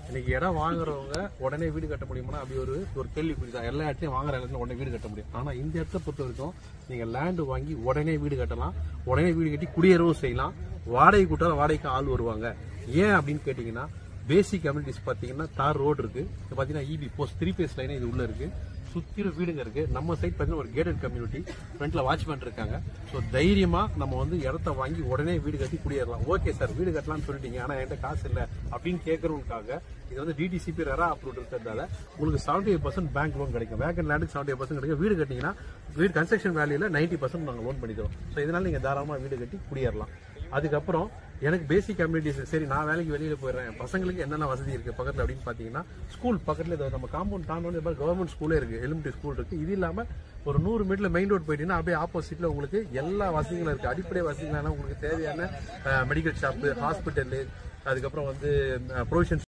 இன்னைக்கு இடம் வாங்குறவங்க உடனே வீடு கட்ட முடியுமா அப்படி ஒரு கேள்விக்குறி தான். எல்லா இடத்தையும் வாங்குற இடத்துல உடனே வீடு கட்ட முடியும். ஆனா இந்த இடத்த பொறுத்த வரைக்கும் நீங்க லேண்ட் வாங்கி உடனே வீடு கட்டலாம், உடனே வீடு கட்டி குடியேறவும் செய்யலாம். வாடகை கூட்டாலும் வாடகைக்கு ஆள் வருவாங்க. ஏன் அப்படின்னு கேட்டீங்கன்னா, பேசிக் கம்யூனிட்டிஸ் பாத்தீங்கன்னா தார் ரோடு இருக்கு, பாத்தீங்கன்னா இபி போஸ்ட் 3 phase லைன் இது உள்ள இருக்கு, சுத்திரும் வீடுங்க இருக்கு. நம்ம சைட் பாத்தீங்கன்னா ஒரு கேட்டட் கம்யூனிட்டி, ஃப்ரண்ட்ல வாட்ச்மேன் இருக்காங்க. ஸோ தைரியமா நம்ம வந்து இடத்த வாங்கி உடனே வீடு கட்டி குடியேறலாம். ஓகே சார் வீடு கட்டலாம்னு சொல்லிட்டீங்க, ஆனா என்கிட்ட காசு இல்லை அப்படின்னு கேட்கறவங்களுக்காக இது வந்து டிடிசிபி ரெரா அப்ரூவ் இருக்கிறதால உங்களுக்கு 75% பேங்க் லோன் கிடைக்கும். வேக்கன் லேண்டுக்கு 75% கிடைக்கும். வீடு கட்டிங்கன்னா வீடு கன்ஸ்ட்ரக்ஷன் வேல்யூல 90% நாங்கள் லோன் பண்ணி தரோம். ஸோ இதனால நீங்க தாராளமா வீடு கட்டி குடியேறலாம். அதுக்கப்புறம் எனக்கு பேசிக் கம்யூனிட்டிஸ், சரி நான் வேலைக்கு வெளியில போயிடுறேன், பசங்களுக்கு என்னென்ன வசதி இருக்கு பக்கத்துல அப்படின்னு பாத்தீங்கன்னா, ஸ்கூல் பக்கத்துல நம்ம காம்பவுண்ட் தாண்டி கவர்மெண்ட் ஸ்கூலே இருக்கு, எலிமெண்டரி ஸ்கூல் இருக்கு. இது இல்லாம ஒரு 100 மீட்டர்ல மெயின் ரோட் போயிட்டீங்கன்னா அப்படியே ஆப்போசிட்ல உங்களுக்கு எல்லா வசதிகளும் இருக்கு. அடிப்படை வசதிகளான உங்களுக்கு தேவையான மெடிக்கல் ஷாப், ஹாஸ்பிட்டல், அதுக்கப்புறம் வந்து ப்ரொவிஷன்